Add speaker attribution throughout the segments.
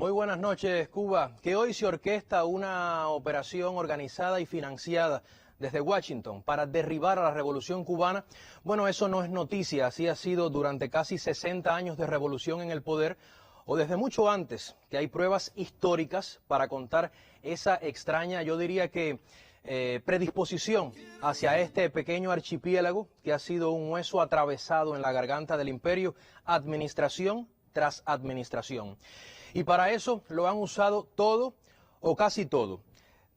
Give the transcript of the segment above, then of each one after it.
Speaker 1: Muy buenas noches, Cuba. Que hoy se orquesta una operación organizada y financiada desde Washington para derribar a la revolución cubana. Bueno, eso no es noticia, así ha sido durante casi 60 años de revolución en el poder, o desde mucho antes, que hay pruebas históricas para contar esa extraña, yo diría que predisposición hacia este pequeño archipiélago que ha sido un hueso atravesado en la garganta del imperio, administración tras administración. Y para eso lo han usado todo o casi todo.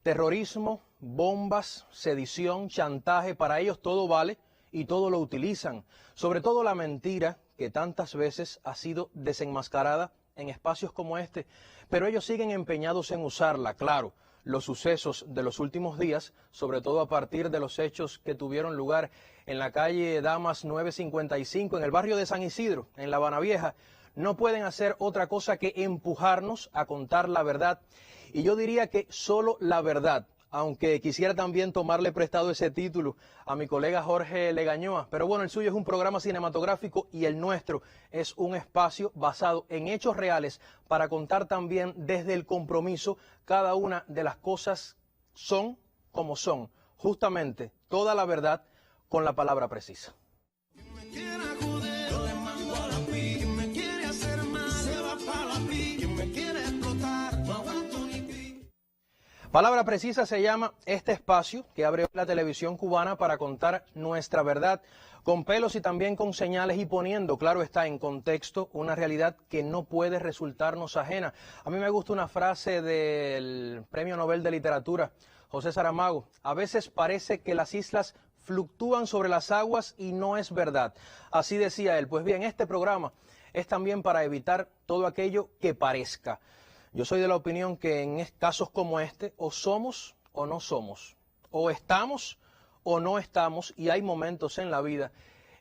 Speaker 1: Terrorismo, bombas, sedición, chantaje, para ellos todo vale y todo lo utilizan. Sobre todo la mentira que tantas veces ha sido desenmascarada en espacios como este, pero ellos siguen empeñados en usarla, claro. Los sucesos de los últimos días, sobre todo a partir de los hechos que tuvieron lugar en la calle Damas 955, en el barrio de San Isidro, en La Habana Vieja, no pueden hacer otra cosa que empujarnos a contar la verdad. Y yo diría que solo la verdad, aunque quisiera también tomarle prestado ese título a mi colega Jorge Legañoa. Pero bueno, el suyo es un programa cinematográfico y el nuestro es un espacio basado en hechos reales para contar también desde el compromiso cada una de las cosas son como son. Justamente toda la verdad con la palabra precisa. Palabra precisa se llama este espacio que abre la televisión cubana para contar nuestra verdad con pelos y también con señales y poniendo, claro está, en contexto una realidad que no puede resultarnos ajena. A mí me gusta una frase del Premio Nobel de Literatura, José Saramago: a veces parece que las islas fluctúan sobre las aguas y no es verdad. Así decía él. Pues bien, este programa es también para evitar todo aquello que parezca. Yo soy de la opinión que en casos como este, o somos o no somos, o estamos o no estamos, y hay momentos en la vida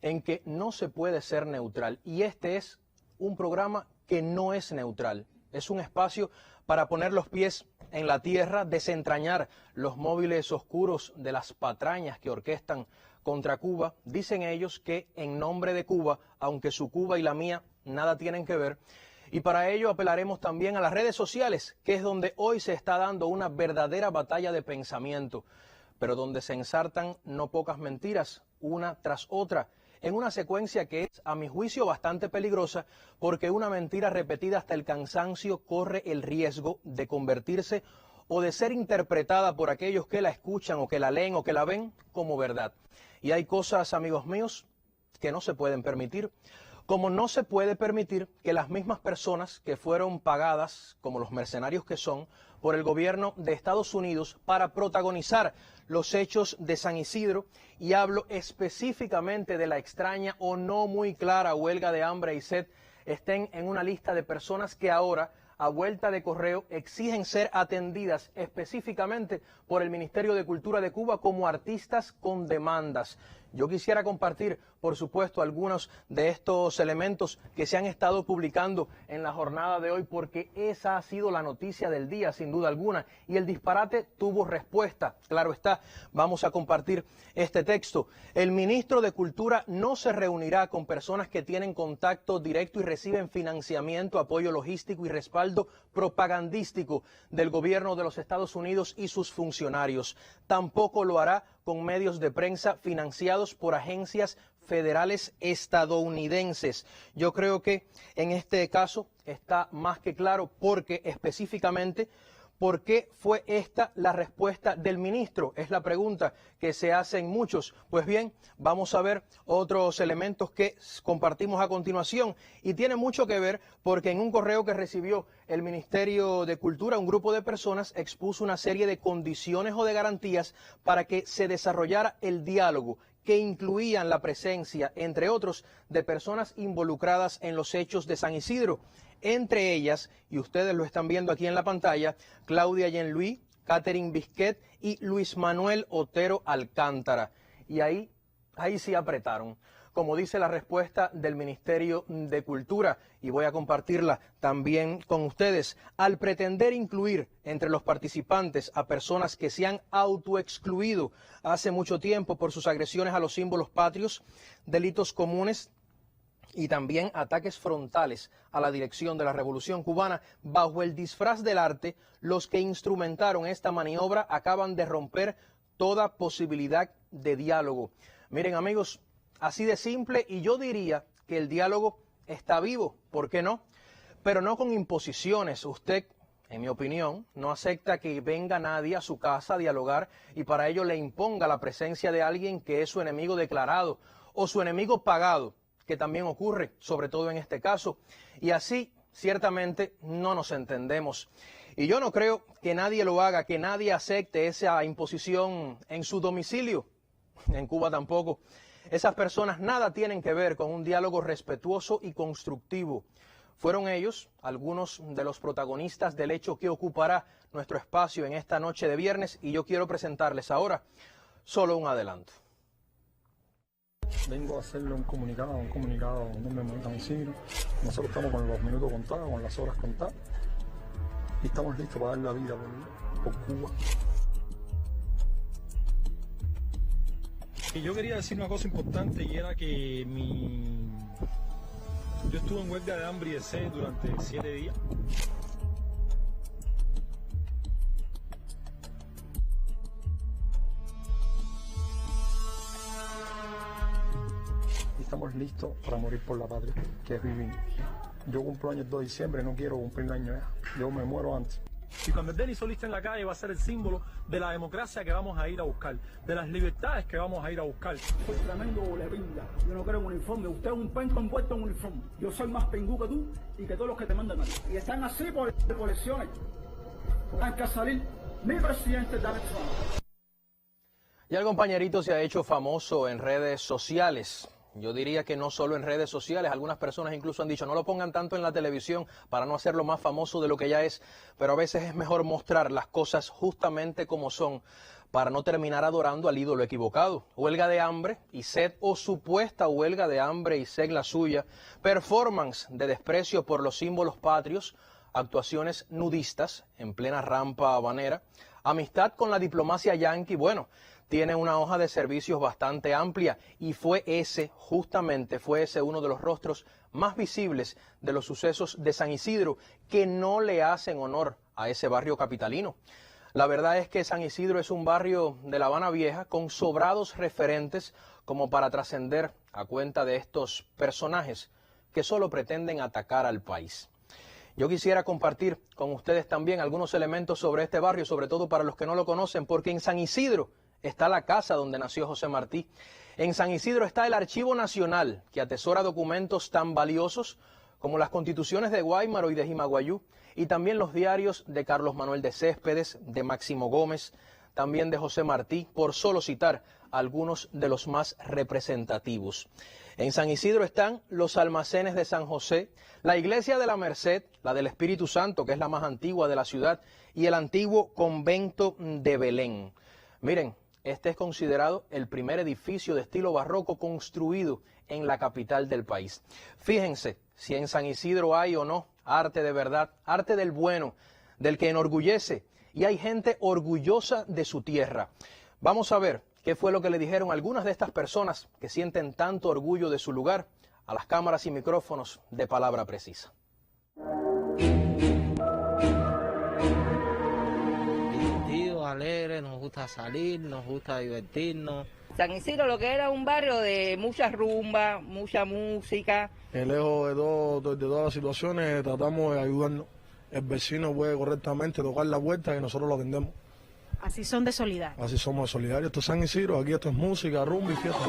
Speaker 1: en que no se puede ser neutral. Y este es un programa que no es neutral. Es un espacio para poner los pies en la tierra, desentrañar los móviles oscuros de las patrañas que orquestan contra Cuba. Dicen ellos que en nombre de Cuba, aunque su Cuba y la mía nada tienen que ver. Y para ello apelaremos también a las redes sociales, que es donde hoy se está dando una verdadera batalla de pensamiento, pero donde se ensartan no pocas mentiras, una tras otra, en una secuencia que es, a mi juicio, bastante peligrosa, porque una mentira repetida hasta el cansancio corre el riesgo de convertirse o de ser interpretada por aquellos que la escuchan o que la leen o que la ven como verdad. Y hay cosas, amigos míos, que no se pueden permitir. Como no se puede permitir que las mismas personas que fueron pagadas, como los mercenarios que son, por el gobierno de Estados Unidos para protagonizar los hechos de San Isidro, y hablo específicamente de la extraña o no muy clara huelga de hambre y sed, estén en una lista de personas que ahora, a vuelta de correo, exigen ser atendidas específicamente por el Ministerio de Cultura de Cuba como artistas con demandas. Yo quisiera compartir, por supuesto, algunos de estos elementos que se han estado publicando en la jornada de hoy, porque esa ha sido la noticia del día, sin duda alguna, y el disparate tuvo respuesta. Claro está, vamos a compartir este texto. El ministro de Cultura no se reunirá con personas que tienen contacto directo y reciben financiamiento, apoyo logístico y respaldo propagandístico del gobierno de los Estados Unidos y sus funcionarios. Tampoco lo hará con medios de prensa financiados por agencias federales estadounidenses. Yo creo que en este caso está más que claro, porque específicamente, ¿por qué fue esta la respuesta del ministro? Es la pregunta que se hacen muchos. Pues bien, vamos a ver otros elementos que compartimos a continuación, y tiene mucho que ver porque en un correo que recibió el Ministerio de Cultura, un grupo de personas expuso una serie de condiciones o de garantías para que se desarrollara el diálogo, que incluían la presencia, entre otros, de personas involucradas en los hechos de San Isidro. Entre ellas, y ustedes lo están viendo aquí en la pantalla, Claudia Jean-Louis, Catherine Bisquet y Luis Manuel Otero Alcántara. Y ahí sí apretaron, como dice la respuesta del Ministerio de Cultura, y voy a compartirla también con ustedes. Al pretender incluir entre los participantes a personas que se han autoexcluido hace mucho tiempo por sus agresiones a los símbolos patrios, delitos comunes y también ataques frontales a la dirección de la Revolución Cubana. Bajo el disfraz del arte, los que instrumentaron esta maniobra acaban de romper toda posibilidad de diálogo. Miren, amigos, así de simple, y yo diría que el diálogo está vivo, ¿por qué no? Pero no con imposiciones. Usted, en mi opinión, no acepta que venga nadie a su casa a dialogar y para ello le imponga la presencia de alguien que es su enemigo declarado o su enemigo pagado, que también ocurre, sobre todo en este caso. Y así, ciertamente, no nos entendemos. Y yo no creo que nadie lo haga, que nadie acepte esa imposición en su domicilio. En Cuba tampoco. Esas personas nada tienen que ver con un diálogo respetuoso y constructivo. Fueron ellos algunos de los protagonistas del hecho que ocupará nuestro espacio en esta noche de viernes, y yo quiero presentarles ahora solo un adelanto.
Speaker 2: Vengo a hacerle un comunicado en nombre de San Isidro. Nosotros estamos con los minutos contados, con las horas contadas, y estamos listos para dar la vida por Cuba. Y yo quería decir una cosa importante, y era que yo estuve en huelga de hambre y de sed durante 7 días. Y estamos listos para morir por la patria, que es vivir. Yo cumplo años el 2 de diciembre, no quiero cumplir el año ya. Yo me muero antes. Y cuando esté Denis Solista en la calle va a ser el símbolo de la democracia que vamos a ir a buscar, de las libertades que vamos a ir a buscar.
Speaker 3: Soy tremendo bolepinga. Yo no creo en uniforme. Usted es un penco envuelto en uniforme. Yo soy más pengú que tú y que todos los que te mandan a ti. Y están así por elecciones. Hay que salir mi presidente Donald Trump.
Speaker 1: Ya el compañerito se ha hecho famoso en redes sociales. Yo diría que no solo en redes sociales, algunas personas incluso han dicho no lo pongan tanto en la televisión para no hacerlo más famoso de lo que ya es, pero a veces es mejor mostrar las cosas justamente como son para no terminar adorando al ídolo equivocado. Huelga de hambre y sed, o supuesta huelga de hambre y sed la suya, performance de desprecio por los símbolos patrios, actuaciones nudistas en plena rampa habanera, amistad con la diplomacia yanqui. Bueno, tiene una hoja de servicios bastante amplia y justamente fue ese uno de los rostros más visibles de los sucesos de San Isidro, que no le hacen honor a ese barrio capitalino. La verdad es que San Isidro es un barrio de La Habana Vieja con sobrados referentes como para trascender a cuenta de estos personajes que solo pretenden atacar al país. Yo quisiera compartir con ustedes también algunos elementos sobre este barrio, sobre todo para los que no lo conocen, porque en San Isidro está la casa donde nació José Martí. En San Isidro está el Archivo Nacional, que atesora documentos tan valiosos como las constituciones de Guaymaro y de Jimaguayú, y también los diarios de Carlos Manuel de Céspedes, de Máximo Gómez, también de José Martí, por solo citar algunos de los más representativos. En San Isidro están los almacenes de San José, la iglesia de la Merced, la del Espíritu Santo, que es la más antigua de la ciudad, y el antiguo convento de Belén. Miren, este es considerado el primer edificio de estilo barroco construido en la capital del país. Fíjense si en San Isidro hay o no arte de verdad, arte del bueno, del que enorgullece, y hay gente orgullosa de su tierra. Vamos a ver qué fue lo que le dijeron algunas de estas personas que sienten tanto orgullo de su lugar a las cámaras y micrófonos de Palabra Precisa.
Speaker 4: Alegre, nos gusta salir, nos gusta divertirnos.
Speaker 5: San Isidro lo que era un barrio de mucha rumba, mucha música.
Speaker 2: Lejos de todas las situaciones tratamos de ayudarnos. El vecino puede correctamente tocar la puerta y nosotros lo atendemos.
Speaker 6: Así son de solidario.
Speaker 2: Así somos de solidarios. Esto es San Isidro, aquí esto es música, rumba y fiesta.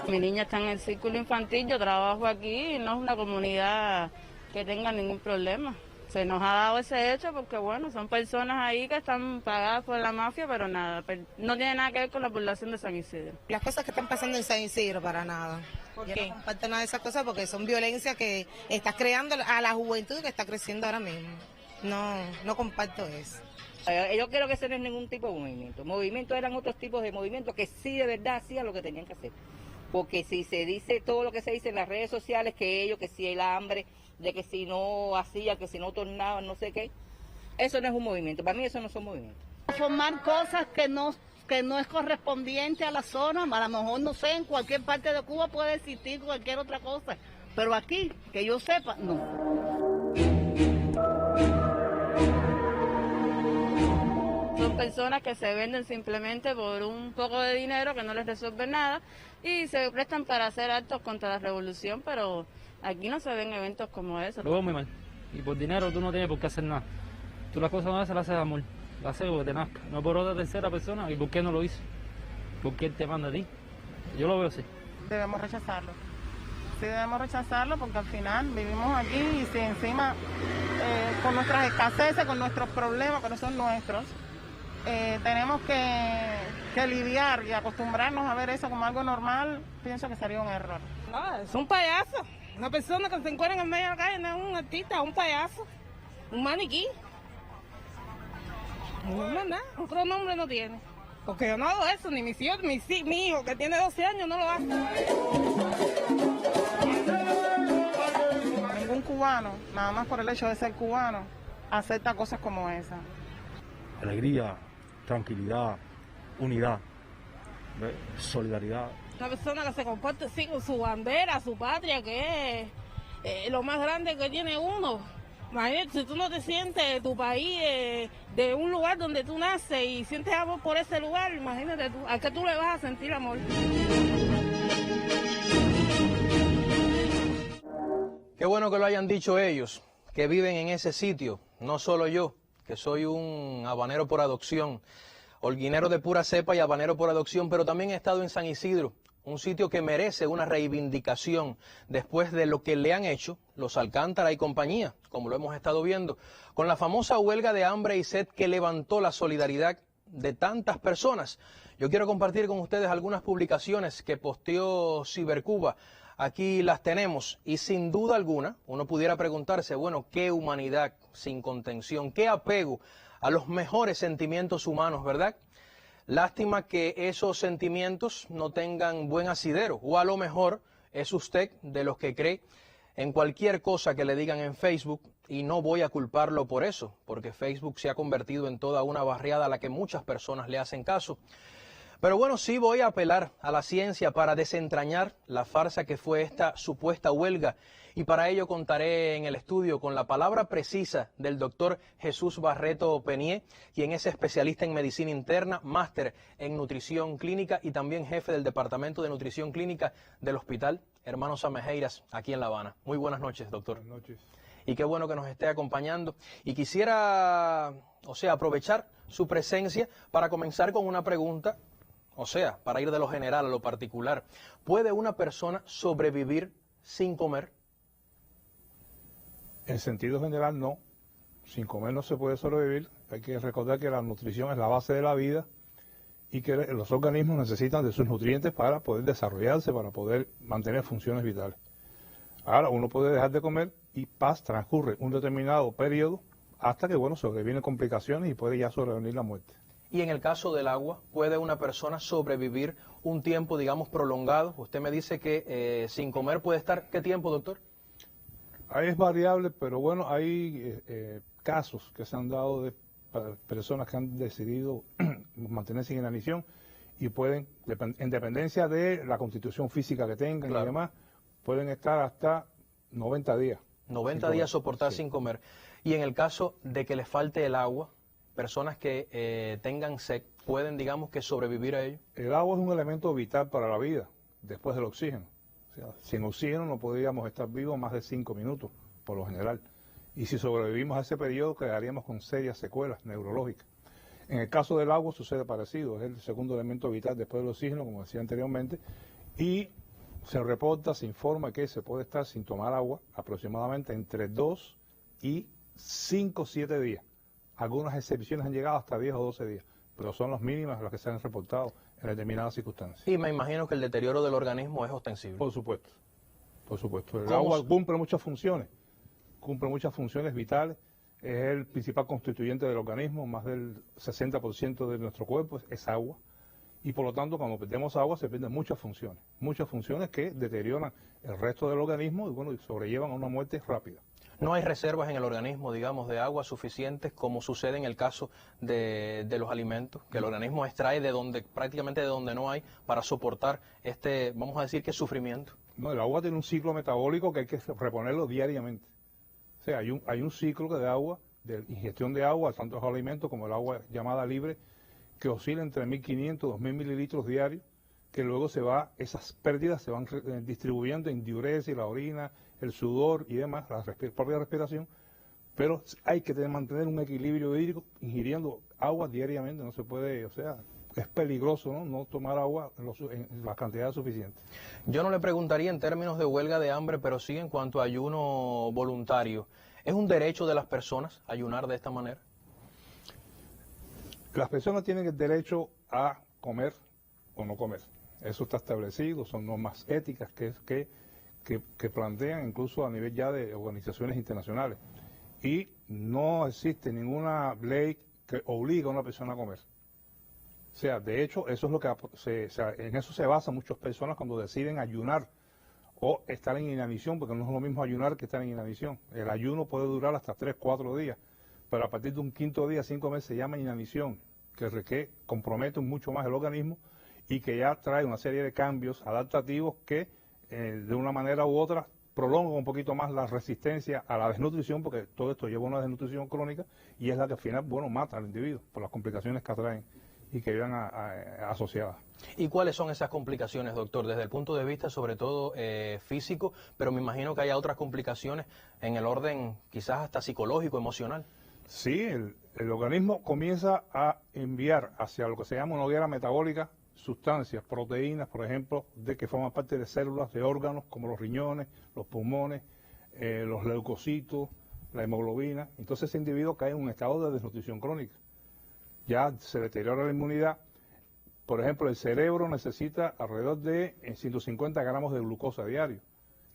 Speaker 5: Mi niña está en el círculo infantil, yo trabajo aquí y no es una comunidad que tenga ningún problema. Se nos ha dado ese hecho porque, bueno, son personas ahí que están pagadas por la mafia, pero nada, no tiene nada que ver con la población de San Isidro.
Speaker 7: Las cosas que están pasando en San Isidro, para nada.
Speaker 5: ¿Por
Speaker 7: Yo
Speaker 5: qué?
Speaker 7: no comparto nada de esas cosas porque son violencias que estás creando a la juventud que está creciendo ahora mismo. No comparto eso.
Speaker 5: Yo creo que ese no es ningún tipo de movimiento. Movimientos eran otros tipos de movimientos que sí de verdad hacían lo que tenían que hacer. Porque si se dice todo lo que se dice en las redes sociales, que si el hambre, de que si no hacía, que si no tornaban, no sé qué, eso no es un movimiento. Para mí eso no son movimientos.
Speaker 8: formar cosas que no es correspondiente a la zona. A lo mejor, no sé, en cualquier parte de Cuba puede existir cualquier otra cosa, pero aquí, que yo sepa, no.
Speaker 5: Son personas que se venden simplemente por un poco de dinero que no les resuelve nada y se prestan para hacer actos contra la revolución, pero aquí no se ven eventos como esos.
Speaker 9: Lo veo muy mal. Y por dinero tú no tienes por qué hacer nada. Tú las cosas no las haces de amor, las haces porque te nazca. No por otra tercera persona. ¿Y por qué no lo hizo? ¿Por qué él te manda a ti? Yo lo veo así.
Speaker 10: Debemos rechazarlo. Sí, debemos rechazarlo porque al final vivimos aquí y si encima con nuestras escaseces, con nuestros problemas que no son nuestros, tenemos que lidiar y acostumbrarnos a ver eso como algo normal, pienso que sería un error.
Speaker 11: No, es un payaso. Una persona que se encuentra en medio de la calle no es un artista, es un payaso, un maniquí. No es nada, otro nombre no tiene. Porque yo no hago eso, ni mis hijos, mi hijo que tiene 12 años no lo hace.
Speaker 10: Ningún cubano, nada más por el hecho de ser cubano, acepta cosas como esa.
Speaker 2: Alegría, tranquilidad, unidad, solidaridad.
Speaker 11: Una persona que se comporte así con su bandera, su patria, que es lo más grande que tiene uno. Imagínate, si tú no te sientes tu país de un lugar donde tú naces y sientes amor por ese lugar, imagínate tú, ¿a qué tú le vas a sentir amor?
Speaker 1: Qué bueno que lo hayan dicho ellos, que viven en ese sitio, no solo yo, que soy un habanero por adopción, holguinero de pura cepa y habanero por adopción, pero también he estado en San Isidro, un sitio que merece una reivindicación después de lo que le han hecho los Alcántara y compañía, como lo hemos estado viendo, con la famosa huelga de hambre y sed que levantó la solidaridad de tantas personas. Yo quiero compartir con ustedes algunas publicaciones que posteó Cibercuba. Aquí las tenemos y sin duda alguna uno pudiera preguntarse, bueno, qué humanidad sin contención, qué apego a los mejores sentimientos humanos, ¿verdad? Lástima que esos sentimientos no tengan buen asidero, o a lo mejor es usted de los que cree en cualquier cosa que le digan en Facebook y no voy a culparlo por eso, porque Facebook se ha convertido en toda una barriada a la que muchas personas le hacen caso. Pero bueno, sí voy a apelar a la ciencia para desentrañar la farsa que fue esta supuesta huelga y para ello contaré en el estudio con la palabra precisa del doctor Jesús Barreto Penié, quien es especialista en medicina interna, máster en nutrición clínica y también jefe del Departamento de Nutrición Clínica del Hospital Hermanos Amejeiras, aquí en La Habana. Muy buenas noches, doctor.
Speaker 2: Buenas noches.
Speaker 1: Y qué bueno que nos esté acompañando. Y quisiera, aprovechar su presencia para comenzar con una pregunta, para ir de lo general a lo particular. ¿Puede una persona sobrevivir sin comer?
Speaker 2: En sentido general, no. Sin comer no se puede sobrevivir. Hay que recordar que la nutrición es la base de la vida y que los organismos necesitan de sus nutrientes para poder desarrollarse, para poder mantener funciones vitales. Ahora, uno puede dejar de comer y transcurre un determinado periodo hasta que, sobrevienen complicaciones y puede ya sobrevenir la muerte.
Speaker 1: Y en el caso del agua, ¿puede una persona sobrevivir un tiempo, prolongado? Usted me dice que sin comer puede estar, ¿qué tiempo, doctor?
Speaker 2: Ahí es variable, pero hay casos que se han dado de personas que han decidido mantenerse en inanición y pueden, en dependencia de la constitución física que tengan y demás, pueden estar hasta 90 días.
Speaker 1: 90 días soportar sin comer. Y en el caso de que les falte el agua, personas que tengan sed, ¿pueden, que sobrevivir a ello?
Speaker 2: El agua es un elemento vital para la vida, después del oxígeno. Sin oxígeno no podríamos estar vivos más de 5 minutos, por lo general. Y si sobrevivimos a ese periodo, quedaríamos con serias secuelas neurológicas. En el caso del agua sucede parecido, es el segundo elemento vital después del oxígeno, como decía anteriormente, y se reporta, se informa que se puede estar sin tomar agua aproximadamente entre 2 y 5 o 7 días. Algunas excepciones han llegado hasta 10 o 12 días, pero son las mínimas las que se han reportado en determinadas circunstancias.
Speaker 1: Y me imagino que el deterioro del organismo es ostensible.
Speaker 2: Por supuesto, por supuesto. El agua cumple muchas funciones vitales, es el principal constituyente del organismo, más del 60% de nuestro cuerpo es agua, y por lo tanto cuando perdemos agua se pierden muchas funciones que deterioran el resto del organismo y sobrellevan a una muerte rápida.
Speaker 1: No hay reservas en el organismo, digamos, de agua suficientes, como sucede en el caso de los alimentos, que el organismo extrae prácticamente de donde no hay, para soportar este, vamos a decir, que sufrimiento.
Speaker 12: No, el agua tiene un ciclo metabólico que hay que reponerlo diariamente. O sea, hay un ciclo de agua, de ingestión de agua, tanto los alimentos como el agua llamada libre, que oscila entre 1.500 y 2.000 mililitros diarios, que luego esas pérdidas se van distribuyendo en diuresis, la orina, el sudor y demás, la propia respiración, pero hay que mantener un equilibrio hídrico ingiriendo agua diariamente, no se puede, o sea, es peligroso, no tomar agua en la cantidad suficiente.
Speaker 1: Yo no le preguntaría en términos de huelga de hambre, pero sí en cuanto a ayuno voluntario. ¿Es un derecho de las personas ayunar de esta manera?
Speaker 12: Las personas tienen el derecho a comer o no comer. Eso está establecido, son normas éticas que plantean incluso a nivel ya de organizaciones internacionales. Y no existe ninguna ley que obligue a una persona a comer. O sea, de hecho, eso es lo que en eso se basan muchas personas cuando deciden ayunar o estar en inanición, porque no es lo mismo ayunar que estar en inanición. El ayuno puede durar hasta 3, 4 días, pero a partir de un quinto día, 5 meses, se llama inanición, que compromete mucho más el organismo y que ya trae una serie de cambios adaptativos que de una manera u otra prolongan un poquito más la resistencia a la desnutrición, porque todo esto lleva a una desnutrición crónica y es la que al final, mata al individuo por las complicaciones que atraen y que llevan asociadas.
Speaker 1: ¿Y cuáles son esas complicaciones, doctor? Desde el punto de vista sobre todo físico, pero me imagino que haya otras complicaciones en el orden quizás hasta psicológico, emocional.
Speaker 12: Sí, el organismo comienza a enviar hacia lo que se llama una hoguera metabólica sustancias, proteínas, por ejemplo, que forman parte de células, de órganos, como los riñones, los pulmones, los leucocitos, la hemoglobina. Entonces ese individuo cae en un estado de desnutrición crónica. Ya se deteriora la inmunidad. Por ejemplo, el cerebro necesita alrededor de 150 gramos de glucosa diario,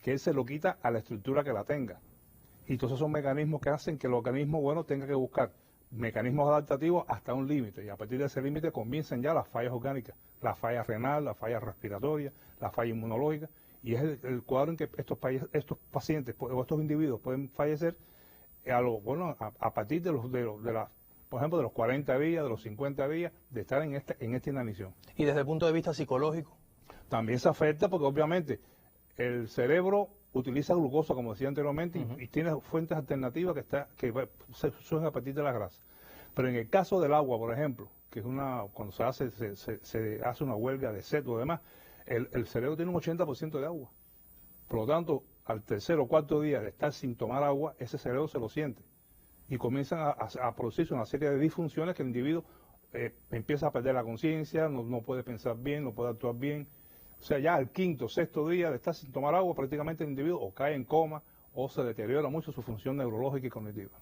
Speaker 12: que él se lo quita a la estructura que la tenga. Y entonces son mecanismos que hacen que el organismo, tenga que buscar mecanismos adaptativos hasta un límite, y a partir de ese límite comienzan ya las fallas orgánicas, la falla renal, la falla respiratoria, la falla inmunológica, y es el cuadro en que estos pacientes o estos individuos pueden fallecer a partir de por ejemplo, de los 40 días, de los 50 días, de estar en esta inanición.
Speaker 1: ¿Y desde el punto de vista psicológico?
Speaker 12: También se afecta porque obviamente el cerebro utiliza glucosa, como decía anteriormente, y tiene fuentes alternativas que surgen a partir de la grasa. Pero en el caso del agua, por ejemplo, que es cuando se hace una huelga de sed o demás, el cerebro tiene un 80% de agua. Por lo tanto, al tercer o cuarto día de estar sin tomar agua, ese cerebro se lo siente. Y comienzan a producirse una serie de disfunciones que el individuo empieza a perder la conciencia, no puede pensar bien, no puede actuar bien. O sea, ya al quinto, sexto día de estar sin tomar agua, prácticamente el individuo o cae en coma o se deteriora mucho su función neurológica y cognitiva.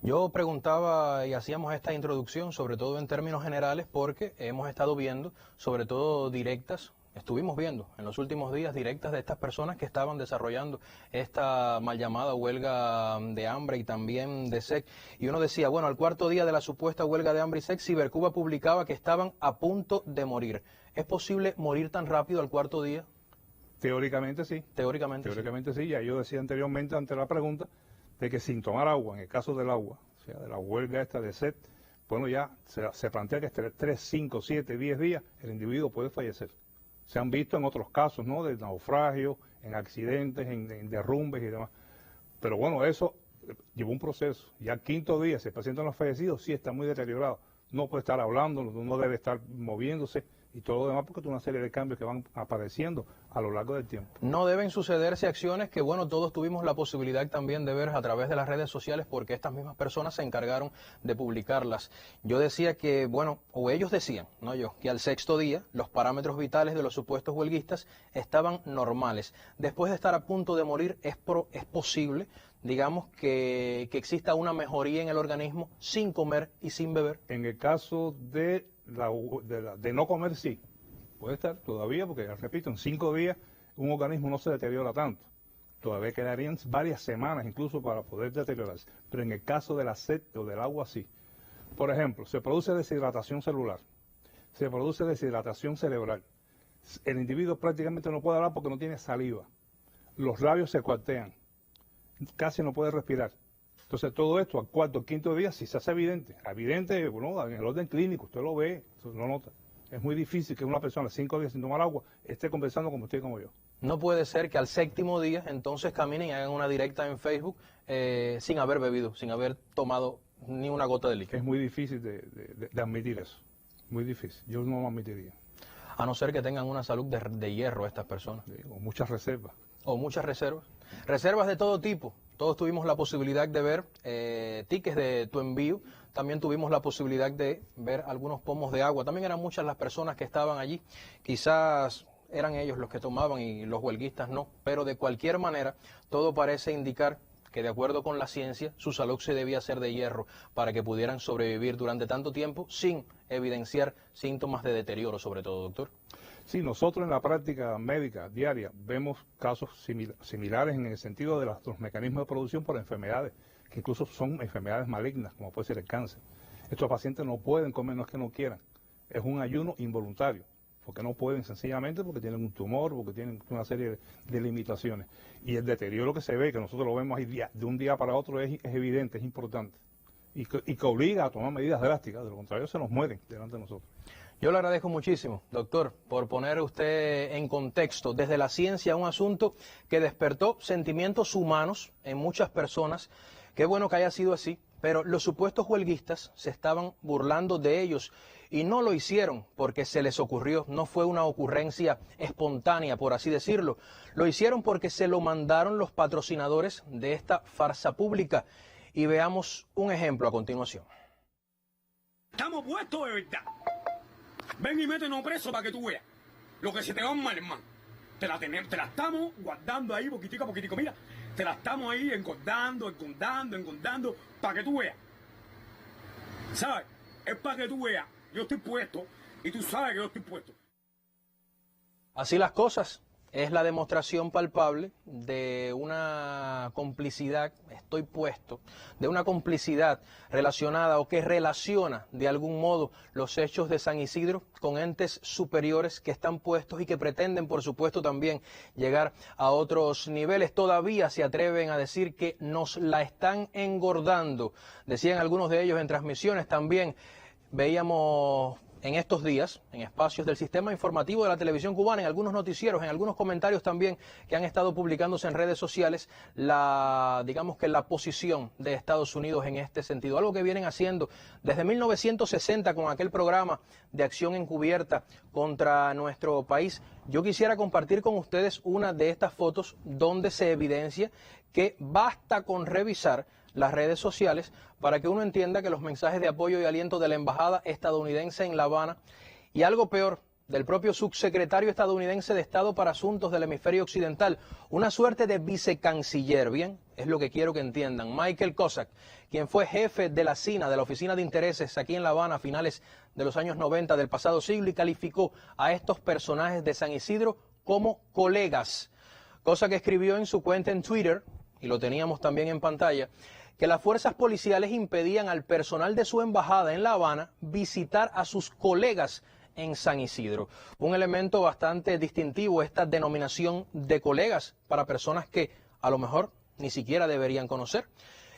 Speaker 1: Yo preguntaba y hacíamos esta introducción, sobre todo en términos generales, porque hemos estado viendo, sobre todo estuvimos viendo en los últimos días directas de estas personas que estaban desarrollando esta mal llamada huelga de hambre y también de sed. Y uno decía, al cuarto día de la supuesta huelga de hambre y sed, Cibercuba publicaba que estaban a punto de morir. ¿Es posible morir tan rápido al cuarto día?
Speaker 12: Teóricamente sí.
Speaker 1: Teóricamente
Speaker 12: sí. Ya yo decía anteriormente ante la pregunta de que sin tomar agua, en el caso del agua, o sea, de la huelga esta de sed, ya se plantea que entre 3, 5, 7, 10 días el individuo puede fallecer. Se han visto en otros casos, de naufragio, en accidentes, en derrumbes y demás. Pero eso llevó un proceso. Ya al quinto día, si el paciente no ha fallecido, sí está muy deteriorado. No puede estar hablando, no debe estar moviéndose y todo lo demás, porque es una serie de cambios que van apareciendo a lo largo del tiempo.
Speaker 1: No deben sucederse acciones que, todos tuvimos la posibilidad también de ver a través de las redes sociales, porque estas mismas personas se encargaron de publicarlas. Yo decía que, o ellos decían, no yo, que al sexto día los parámetros vitales de los supuestos huelguistas estaban normales. Después de estar a punto de morir, es posible, digamos, que exista una mejoría en el organismo sin comer y sin beber.
Speaker 12: En el caso de no comer, sí, puede estar todavía, porque repito, en 5 días un organismo no se deteriora tanto. Todavía quedarían varias semanas incluso para poder deteriorarse. Pero en el caso de la sed o del agua, sí. Por ejemplo, se produce deshidratación celular, se produce deshidratación cerebral. El individuo prácticamente no puede hablar porque no tiene saliva. Los labios se cuartean. casi no puede respirar. Entonces todo esto al cuarto, al quinto día, si se hace evidente, bueno, en el orden clínico, usted lo ve, usted lo nota. Es muy difícil que una persona 5 días sin tomar agua esté conversando como usted y como yo.
Speaker 1: No puede ser que al séptimo día entonces caminen y hagan una directa en Facebook sin haber bebido, sin haber tomado ni una gota de líquido.
Speaker 12: Es muy difícil de admitir eso, muy difícil. Yo no lo admitiría.
Speaker 1: A no ser que tengan una salud de hierro estas personas.
Speaker 12: Sí, o muchas reservas.
Speaker 1: O muchas reservas. Reservas de todo tipo. Todos tuvimos la posibilidad de ver tickets de tu envío. También tuvimos la posibilidad de ver algunos pomos de agua. También eran muchas las personas que estaban allí. Quizás eran ellos los que tomaban y los huelguistas no. Pero de cualquier manera, todo parece indicar que de acuerdo con la ciencia, su salud se debía hacer de hierro para que pudieran sobrevivir durante tanto tiempo sin evidenciar síntomas de deterioro, sobre todo, doctor.
Speaker 12: Sí, nosotros en la práctica médica diaria vemos casos similares en el sentido de los mecanismos de producción por enfermedades, que incluso son enfermedades malignas, como puede ser el cáncer. Estos pacientes no pueden comer, no es que no quieran, es un ayuno involuntario, porque no pueden sencillamente porque tienen un tumor, porque tienen una serie de limitaciones. Y el deterioro que se ve, que nosotros lo vemos ahí de un día para otro, es evidente, es importante. Y que obliga a tomar medidas drásticas, de lo contrario se nos mueren delante de nosotros.
Speaker 1: Yo le agradezco muchísimo, doctor, por poner usted en contexto desde la ciencia un asunto que despertó sentimientos humanos en muchas personas. Qué bueno que haya sido así, pero los supuestos huelguistas se estaban burlando de ellos y no lo hicieron porque se les ocurrió, no fue una ocurrencia espontánea, por así decirlo. Lo hicieron porque se lo mandaron los patrocinadores de esta farsa pública. Y veamos un ejemplo a continuación.
Speaker 13: Estamos puestos de verdad. Ven y métenos preso para que tú veas lo que se te va mal, hermano. Te la estamos guardando ahí poquitico a poquitico. Mira, te la estamos ahí engordando para que tú veas. ¿Sabes? Es para que tú veas. Yo estoy puesto y tú sabes que yo estoy puesto.
Speaker 1: Así las cosas. Es la demostración palpable de una complicidad, estoy puesto, de una complicidad relacionada o que relaciona de algún modo los hechos de San Isidro con entes superiores que están puestos y que pretenden, por supuesto, también llegar a otros niveles. Todavía se atreven a decir que nos la están engordando. Decían algunos de ellos en transmisiones también. Veíamos en estos días, en espacios del sistema informativo de la televisión cubana, en algunos noticieros, en algunos comentarios también que han estado publicándose en redes sociales, digamos que la posición de Estados Unidos en este sentido. Algo que vienen haciendo desde 1960 con aquel programa de acción encubierta contra nuestro país. Yo quisiera compartir con ustedes una de estas fotos donde se evidencia que basta con revisar las redes sociales para que uno entienda que los mensajes de apoyo y aliento de la embajada estadounidense en La Habana y algo peor, del propio subsecretario estadounidense de Estado para Asuntos del Hemisferio Occidental, una suerte de vicecanciller, bien, es lo que quiero que entiendan, Michael Cossack, quien fue jefe de la CINA, de la Oficina de Intereses aquí en La Habana a finales de los años 90 del pasado siglo y calificó a estos personajes de San Isidro como colegas, cosa que escribió en su cuenta en Twitter, y lo teníamos también en pantalla, que las fuerzas policiales impedían al personal de su embajada en La Habana visitar a sus colegas en San Isidro. Un elemento bastante distintivo, esta denominación de colegas para personas que a lo mejor ni siquiera deberían conocer.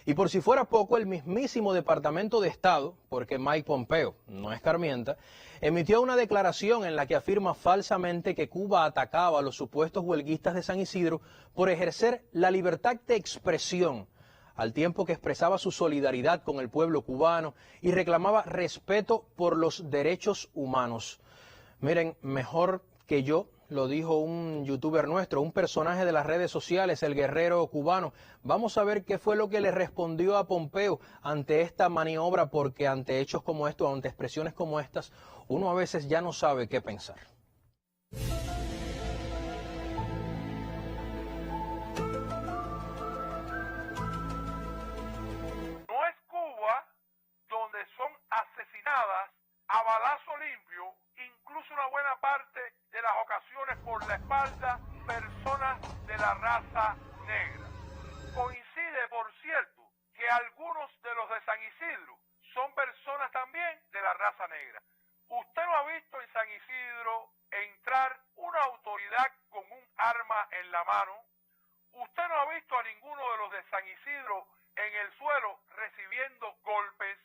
Speaker 1: Y por si fuera poco, el mismísimo Departamento de Estado, porque Mike Pompeo no es escarmienta, emitió una declaración en la que afirma falsamente que Cuba atacaba a los supuestos huelguistas de San Isidro por ejercer la libertad de expresión, al tiempo que expresaba su solidaridad con el pueblo cubano y reclamaba respeto por los derechos humanos. Miren, mejor que yo, lo dijo un youtuber nuestro, un personaje de las redes sociales, el guerrero cubano. Vamos a ver qué fue lo que le respondió a Pompeo ante esta maniobra, porque ante hechos como estos, ante expresiones como estas, uno a veces ya no sabe qué pensar.
Speaker 14: asesinadas a balazo limpio, incluso una buena parte de las ocasiones por la espalda, personas de la raza negra. Coincide, por cierto, que algunos de los de San Isidro son personas también de la raza negra. Usted no ha visto en San Isidro entrar una autoridad con un arma en la mano. Usted no ha visto a ninguno de los de San Isidro en el suelo recibiendo golpes.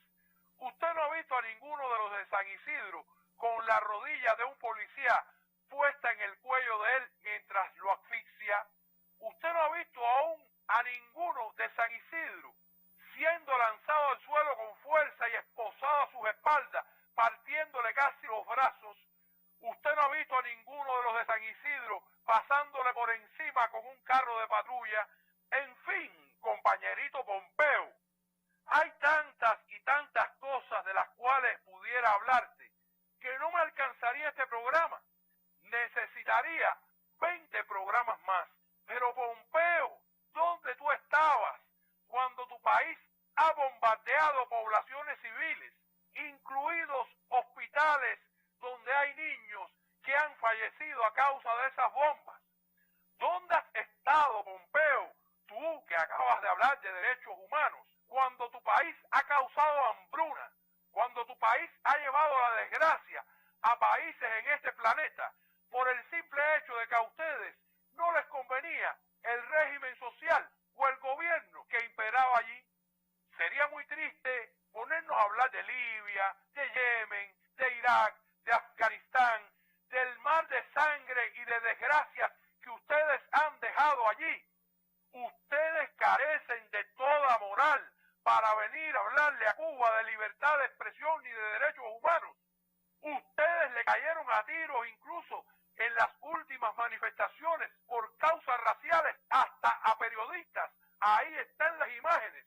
Speaker 14: Usted no ha visto a ninguno de los de San Isidro con la rodilla de un policía puesta en el cuello de él mientras lo asfixia. Usted no ha visto aún a ninguno de San Isidro siendo lanzado al suelo con fuerza y esposado a sus espaldas, partiéndole casi los brazos. Usted no ha visto a ninguno de los de San Isidro pasándole por encima con un carro de patrulla. En fin, compañerito Pompeo, hay tantas y tantas cosas de las cuales pudiera hablarte que no me alcanzaría este programa. Necesitaría 20 programas más. Pero Pompeo, ¿dónde tú estabas cuando tu país ha bombardeado poblaciones civiles, incluidos hospitales donde hay niños que han fallecido a causa de esas bombas? ¿Dónde has estado, Pompeo, tú que acabas de hablar de derechos humanos, cuando tu país ha causado hambruna, cuando tu país ha llevado la desgracia a países en este planeta por el simple hecho de que a ustedes no les convenía el régimen social o el gobierno que imperaba allí? Sería muy triste ponernos a hablar de Libia, de Yemen, de Irak, de Afganistán, del mar de sangre y de desgracias que ustedes han dejado allí. Ustedes carecen de toda moral para venir a hablarle a Cuba de libertad de expresión y de derechos humanos. Ustedes le cayeron a tiros incluso en las últimas manifestaciones por causas raciales hasta a periodistas. Ahí están las imágenes.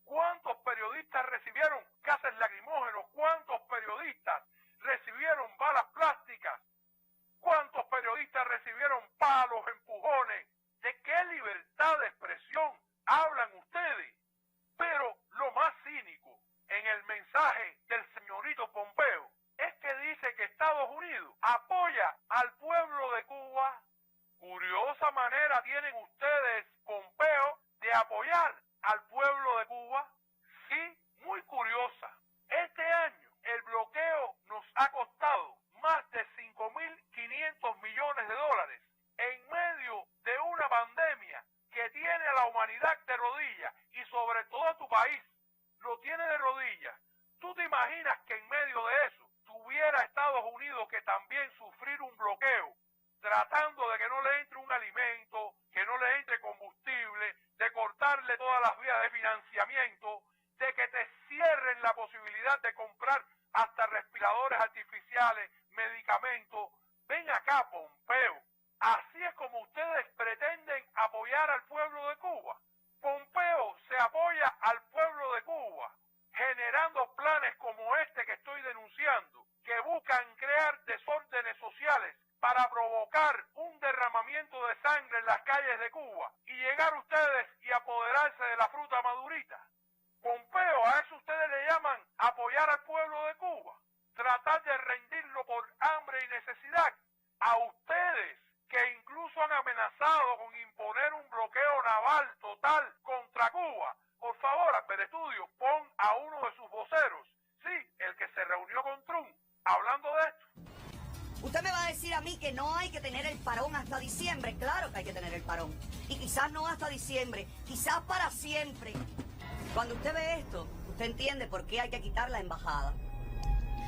Speaker 14: ¿Cuántos periodistas recibieron gases lacrimógenos? ¿Cuántos periodistas recibieron balas plásticas? ¿Cuántos periodistas recibieron palos, empujones? ¿De qué libertad de expresión hablan ustedes? Pero lo más cínico en el mensaje del señorito Pompeo es que dice que Estados Unidos apoya al pueblo de Cuba. Curiosa manera tienen ustedes, Pompeo, de apoyar al pueblo de Cuba. Sí, muy curiosa. Este año el bloqueo nos ha costado más de 5.500 millones de dólares en medio de una pandemia que tiene a la humanidad de rodillas y sobre todo a tu país lo tiene de rodillas. ¿Tú te imaginas que en medio de eso tuviera Estados Unidos que también sufrir un bloqueo, tratando de que no le entre un alimento, que no le entre combustible, de cortarle todas las vías de financiamiento, de que te cierren la posibilidad de comprar hasta respiradores artificiales, medicamentos? Ven acá, Pompeo. Así es como ustedes pretenden apoyar al pueblo de Cuba. Pompeo se apoya al pueblo de Cuba, generando planes como este que estoy denunciando, que buscan crear desórdenes sociales para provocar un derramamiento de sangre en las calles de Cuba y llegar ustedes y apoderarse de la fruta madurita. Pompeo, a eso ustedes le llaman apoyar al pueblo de Cuba, tratar de rendirlo por hambre y necesidad. A ustedes, que incluso han amenazado con imponer un bloqueo naval total contra Cuba. Por favor, Alperestudio, pon a uno de sus voceros, sí, el que se reunió con Trump, hablando de esto.
Speaker 15: Usted me va a decir a mí que no hay que tener el parón hasta diciembre. Claro que hay que tener el parón. Y quizás no hasta diciembre, quizás para siempre. Cuando usted ve esto, usted entiende por qué hay que quitar la embajada.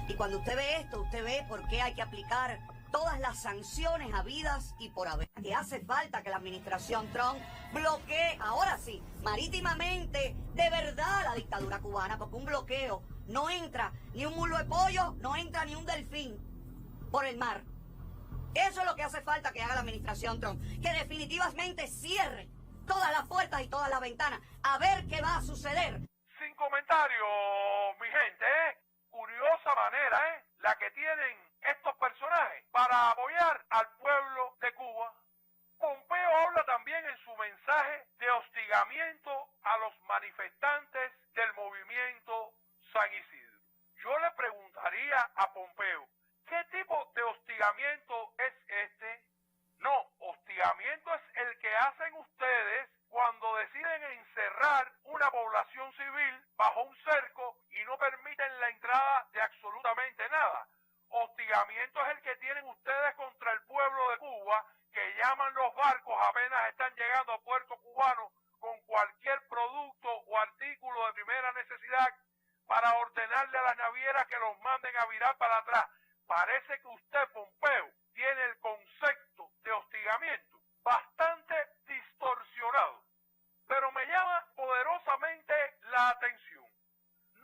Speaker 15: Y cuando usted ve esto, usted ve por qué hay que aplicar todas las sanciones habidas y por haber. Que hace falta que la administración Trump bloquee, ahora sí, marítimamente, de verdad la dictadura cubana, porque un bloqueo no entra ni un mulo de pollo, no entra ni un delfín por el mar. Eso es lo que hace falta que haga la administración Trump, que definitivamente cierre todas las puertas y todas las ventanas, a ver qué va a suceder.
Speaker 14: Sin comentario, mi gente, curiosa manera, la que tienen estos personajes para apoyar al pueblo de Cuba. Pompeo habla también en su mensaje de hostigamiento a los manifestantes del movimiento San Isidro. Yo le preguntaría a Pompeo, ¿qué tipo de hostigamiento es este? No, hostigamiento es el que hacen ustedes cuando deciden encerrar una población civil bajo un cerco y no permiten la entrada de absolutamente nada. Hostigamiento es el que tienen ustedes contra el pueblo de Cuba, que llaman los barcos apenas están llegando a puerto cubano con cualquier producto las navieras que los manden a virar para atrás. Parece que usted, Pompeo, tiene el concepto de hostigamiento bastante distorsionado. Pero me llama poderosamente la atención.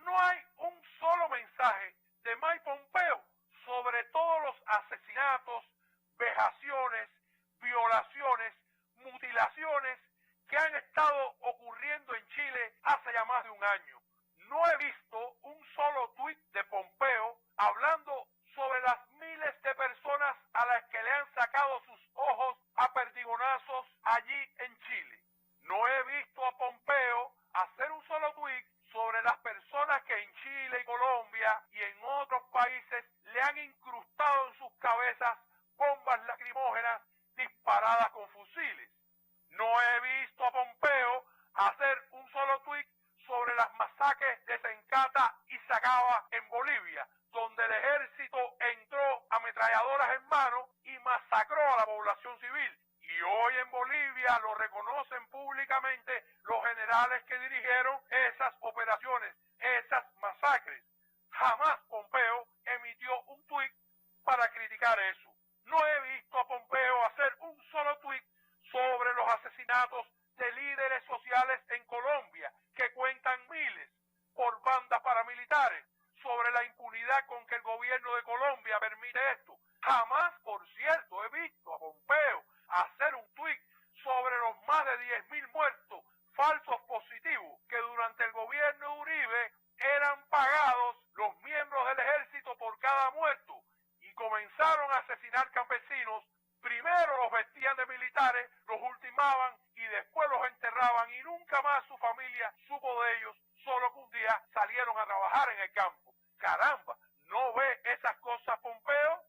Speaker 14: No hay un solo mensaje de Mike Pompeo sobre todos los asesinatos, vejaciones, violaciones, mutilaciones que han estado ocurriendo en Chile hace ya más de un año. No he visto un solo tuit de Pompeo hablando sobre las miles de personas a las que le han sacado sus ojos a perdigonazos allí en Chile. No he visto a Pompeo hacer un solo tuit sobre las personas que en Chile y Colombia y en otros países le han incrustado en sus cabezas bombas lacrimógenas disparadas con fusiles. No he visto a Pompeo hacer un solo tuit sobre las masacres de Sencata y Sacaba en Bolivia, donde el ejército entró ametralladoras en mano y masacró a la población civil. Y hoy en Bolivia lo reconocen públicamente los generales que dirigieron esas operaciones, esas masacres. Jamás Pompeo emitió un tuit para criticar eso. No he visto a Pompeo hacer un solo tuit sobre los asesinatos de líderes sociales en Colombia, que cuentan miles, por bandas paramilitares, sobre la impunidad con que el gobierno de Colombia permite esto. Jamás, por cierto, he visto a Pompeo hacer un tuit sobre los más de 10.000 muertos falsos positivos que durante el gobierno de Uribe eran pagados los miembros del ejército por cada muerto y comenzaron a asesinar campesinos. Primero los vestían de militares, los ultimaban y después los enterraban y nunca más su familia supo de ellos, solo que un día salieron a trabajar en el campo. Caramba, ¿no ve esas cosas Pompeo?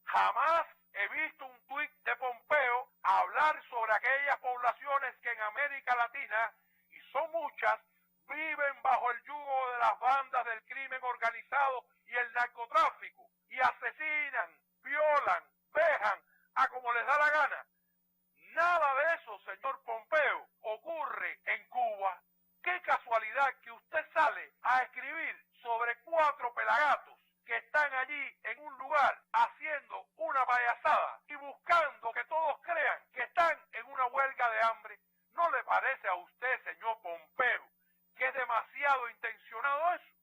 Speaker 14: Jamás he visto un tuit de Pompeo hablar sobre aquellas poblaciones que en América Latina, y son muchas, viven bajo el yugo de las bandas del crimen organizado y el narcotráfico, y asesinan, violan, vejan, a como les da la gana. Nada de eso, señor Pompeo, ocurre en Cuba. Qué casualidad que usted sale a escribir sobre 4 pelagatos que están allí en un lugar haciendo una payasada y buscando que todos crean que están en una huelga de hambre. ¿No le parece a usted, señor Pompeo, que es demasiado intencionado eso?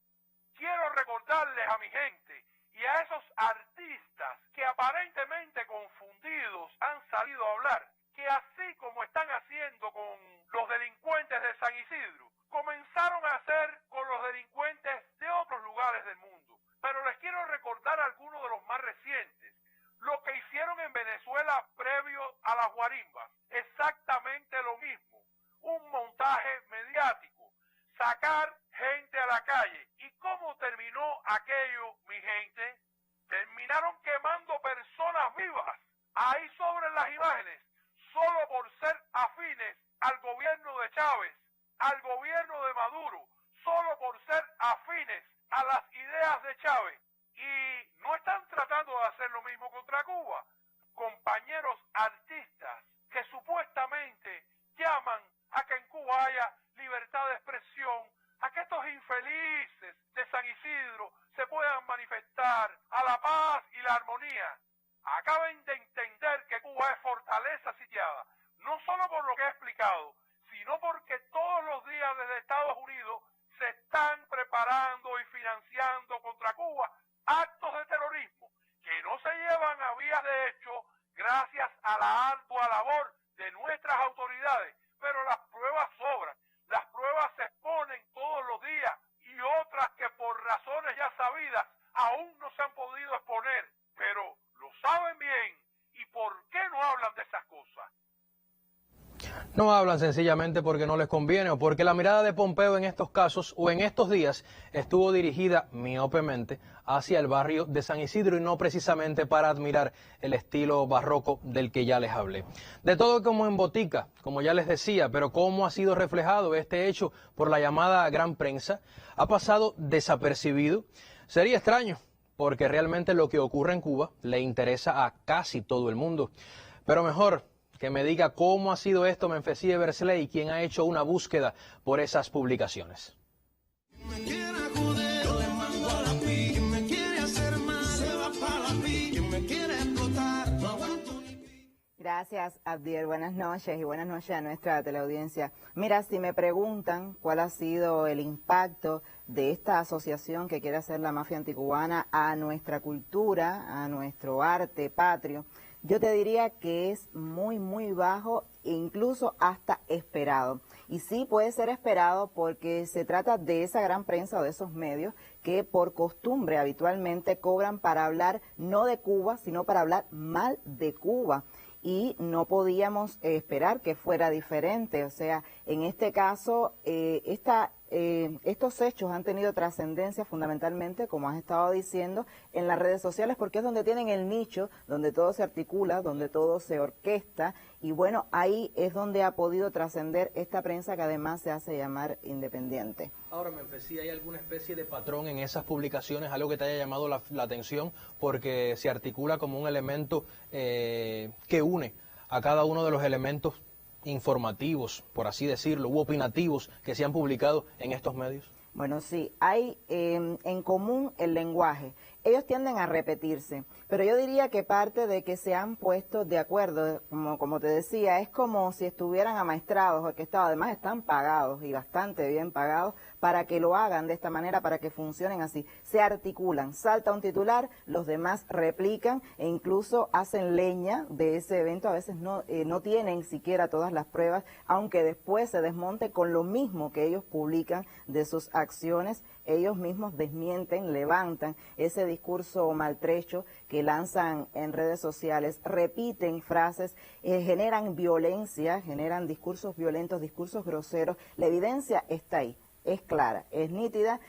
Speaker 14: Quiero recordarles a mi gente y a esos artistas que aparentemente confundidos han salido a hablar, que así como están haciendo con los delincuentes de San Isidro, comenzaron a hacer con los delincuentes de otros lugares del mundo. Pero les quiero recordar algunos de los más recientes. Lo que hicieron en Venezuela previo a las guarimbas, exactamente lo mismo. Un montaje mediático, sacar gente a la calle. ¿Y cómo terminó aquello, mi gente? Terminaron quemando personas vivas, ahí sobre las imágenes, solo por ser afines al gobierno de Chávez, al gobierno de Maduro, solo por ser afines a las ideas de Chávez. Y no están tratando de hacer lo mismo contra Cuba. Compañeros artistas que supuestamente llaman a que en Cuba haya libertad de expresión, a que estos infelices de San Isidro se puedan manifestar a la paz y la armonía. Acaben de entender que Cuba es fortaleza sitiada, no solo por lo que he explicado, sino porque todos los días desde Estados Unidos se están preparando y financiando contra Cuba actos de terrorismo que no se llevan a vías de hecho gracias a la ardua labor de nuestras autoridades, pero las pruebas sobran, las pruebas se exponen todos los días y otras que por razones ya sabidas aún no se han podido exponer, pero lo saben bien. ¿Y por qué no hablan de esas cosas?
Speaker 1: No hablan sencillamente porque no les conviene o porque la mirada de Pompeo en estos casos o en estos días estuvo dirigida miopemente hacia el barrio de San Isidro y no precisamente para admirar el estilo barroco del que ya les hablé. De todo como en botica, como ya les decía, pero cómo ha sido reflejado este hecho por la llamada gran prensa, ha pasado desapercibido. Sería extraño porque realmente lo que ocurre en Cuba le interesa a casi todo el mundo. Pero mejor que me diga cómo ha sido esto Memphis Eversley, quien ha hecho una búsqueda por esas publicaciones.
Speaker 16: Me quiere joder, yo le mando a la Gracias, Abdiel. Buenas noches y buenas noches a nuestra teleaudiencia. Mira, si me preguntan cuál ha sido el impacto de esta asociación que quiere hacer la mafia anticubana a nuestra cultura, a nuestro arte patrio, yo te diría que es muy, muy bajo e incluso hasta esperado. Y sí puede ser esperado porque se trata de esa gran prensa o de esos medios que por costumbre habitualmente cobran para hablar no de Cuba, sino para hablar mal de Cuba. Y no podíamos esperar que fuera diferente. O sea, en este caso, estos hechos han tenido trascendencia fundamentalmente, como has estado diciendo, en las redes sociales, porque es donde tienen el nicho, donde todo se articula, donde todo se orquesta, y bueno, ahí es donde ha podido trascender esta prensa que además se hace llamar independiente.
Speaker 1: Ahora, Memphis, ¿sí hay alguna especie de patrón en esas publicaciones, algo que te haya llamado la atención, porque se articula como un elemento que une a cada uno de los elementos informativos, por así decirlo, u opinativos que se han publicado en estos medios?
Speaker 16: Bueno, sí, hay en común el lenguaje. Ellos tienden a repetirse, pero yo diría que parte de que se han puesto de acuerdo, como te decía, es como si estuvieran amaestrados, orquestados, además están pagados y bastante bien pagados para que lo hagan de esta manera, para que funcionen así. Se articulan, salta un titular, los demás replican e incluso hacen leña de ese evento. A veces no tienen siquiera todas las pruebas, aunque después se desmonte con lo mismo que ellos publican de sus acciones. Ellos mismos desmienten, levantan ese discurso maltrecho que lanzan en redes sociales, repiten frases, generan violencia, generan discursos violentos, discursos groseros. La evidencia está ahí, es clara, es nítida,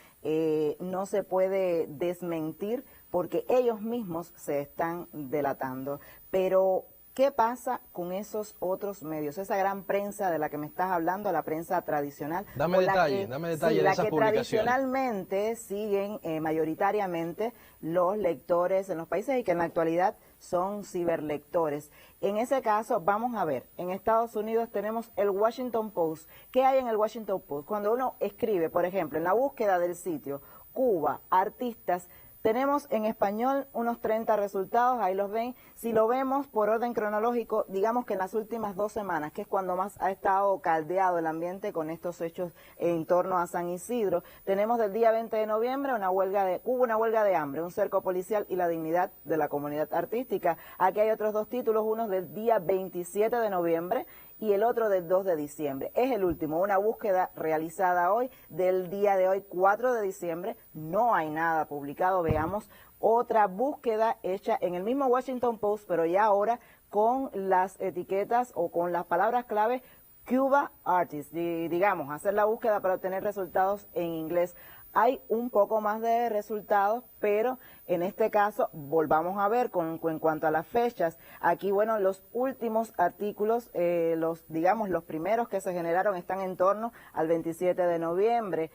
Speaker 16: no se puede desmentir porque ellos mismos se están delatando. Pero ¿qué pasa con esos otros medios? Esa gran prensa de la que me estás hablando, la prensa tradicional.
Speaker 1: Dame detalle
Speaker 16: sí,
Speaker 1: de esas publicaciones.
Speaker 16: La que tradicionalmente siguen mayoritariamente los lectores en los países y que en la actualidad son ciberlectores. En ese caso, vamos a ver, en Estados Unidos tenemos el Washington Post. ¿Qué hay en el Washington Post? Cuando uno escribe, por ejemplo, en la búsqueda del sitio, Cuba, artistas, tenemos en español unos 30 resultados, ahí los ven. Si lo vemos por orden cronológico, digamos que en las últimas 2 semanas, que es cuando más ha estado caldeado el ambiente con estos hechos en torno a San Isidro, tenemos del día 20 de noviembre hubo una huelga de hambre, un cerco policial y la dignidad de la comunidad artística. Aquí hay otros 2 títulos, uno del día 27 de noviembre y el otro del 2 de diciembre. Es el último, una búsqueda realizada hoy, del día de hoy, 4 de diciembre. No hay nada publicado. Veamos otra búsqueda hecha en el mismo Washington Post, pero ya ahora con las etiquetas o con las palabras clave Cuba Artist, digamos, hacer la búsqueda para obtener resultados en inglés. Hay un poco más de resultados, pero en este caso volvamos a ver en cuanto a las fechas. Aquí, bueno, los últimos artículos, los primeros que se generaron están en torno al 27 de noviembre.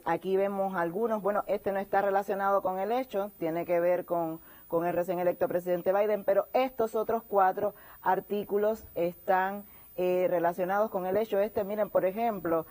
Speaker 16: Aquí vemos algunos, bueno, este no está relacionado con el hecho, tiene que ver con el recién electo presidente Biden, pero estos otros 4 artículos están relacionados con el hecho. Miren, por ejemplo,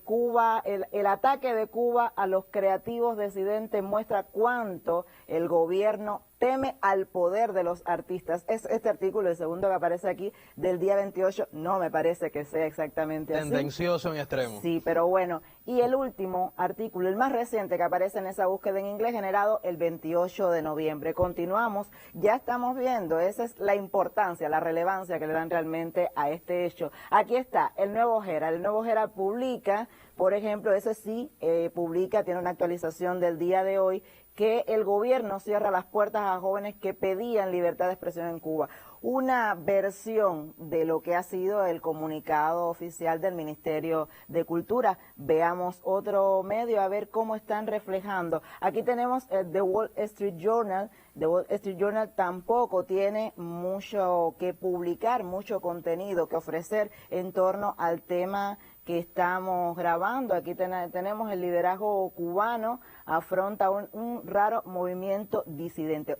Speaker 16: Cuba, el ataque de Cuba a los creativos disidentes muestra cuánto el gobierno teme al poder de los artistas. Este artículo, el segundo que aparece aquí, del día 28, no me parece que sea exactamente así.
Speaker 1: Tendencioso en extremo.
Speaker 16: Sí, pero bueno. Y el último artículo, el más reciente que aparece en esa búsqueda en inglés, generado el 28 de noviembre. Continuamos, ya estamos viendo, esa es la importancia, la relevancia que le dan realmente a este hecho. Aquí está, el Nuevo Herald. El Nuevo Herald publica, por ejemplo, ese sí tiene una actualización del día de hoy, que el gobierno cierra las puertas a jóvenes que pedían libertad de expresión en Cuba. Una versión de lo que ha sido el comunicado oficial del Ministerio de Cultura. Veamos otro medio a ver cómo están reflejando. Aquí tenemos el The Wall Street Journal. The Wall Street Journal tampoco tiene mucho que publicar, mucho contenido que ofrecer en torno al tema que estamos grabando. Aquí tenemos el liderazgo cubano afronta un raro movimiento disidente,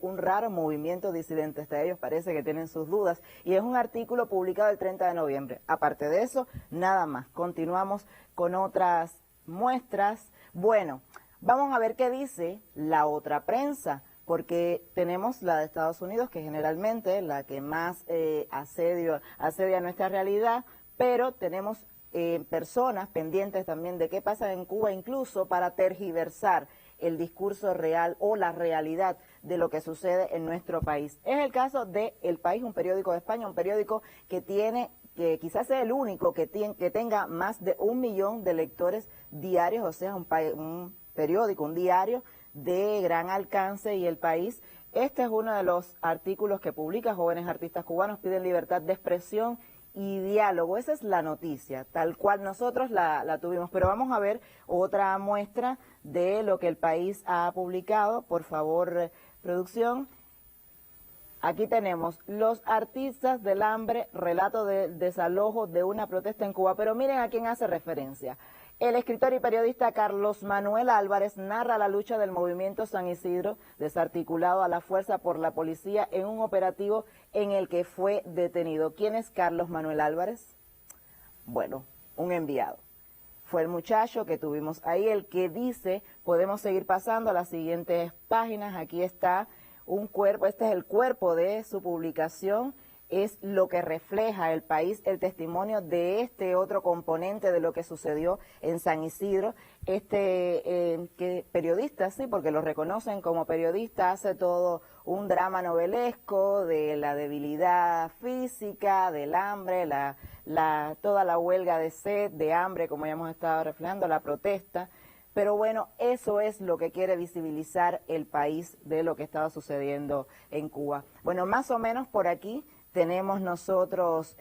Speaker 16: hasta ellos parece que tienen sus dudas, y es un artículo publicado el 30 de noviembre. Aparte de eso, nada más. Continuamos con otras muestras. Bueno, vamos a ver qué dice la otra prensa. porque tenemos la de Estados Unidos, que generalmente la que más asedia nuestra realidad, pero tenemos personas pendientes también de qué pasa en Cuba, incluso para tergiversar el discurso real o la realidad de lo que sucede en nuestro país. Es el caso de El País, un periódico de España, un periódico que quizás sea el único que tenga más de 1 millón de lectores diarios, o sea, un periódico, un diario de gran alcance. Y El País, este es uno de los artículos que publica: jóvenes artistas cubanos piden libertad de expresión y diálogo. Esa es la noticia, tal cual nosotros la tuvimos. Pero vamos a ver otra muestra de lo que El País ha publicado. Por favor, producción. Aquí tenemos: los artistas del hambre, relato del desalojo de una protesta en Cuba. Pero miren a quién hace referencia. El escritor y periodista Carlos Manuel Álvarez narra la lucha del movimiento San Isidro, desarticulado a la fuerza por la policía en un operativo en el que fue detenido. ¿Quién es Carlos Manuel Álvarez? Bueno, un enviado. Fue el muchacho que tuvimos ahí, el que dice, podemos seguir pasando a las siguientes páginas. Aquí está un cuerpo, este es el cuerpo de su publicación. Es lo que refleja El País, el testimonio de este otro componente de lo que sucedió en San Isidro. Que periodista, sí, porque lo reconocen como periodista, hace todo un drama novelesco de la debilidad física, del hambre, toda la huelga de sed, de hambre, como ya hemos estado reflejando, la protesta. Pero bueno, eso es lo que quiere visibilizar El País de lo que estaba sucediendo en Cuba. Bueno, más o menos por aquí tenemos nosotros,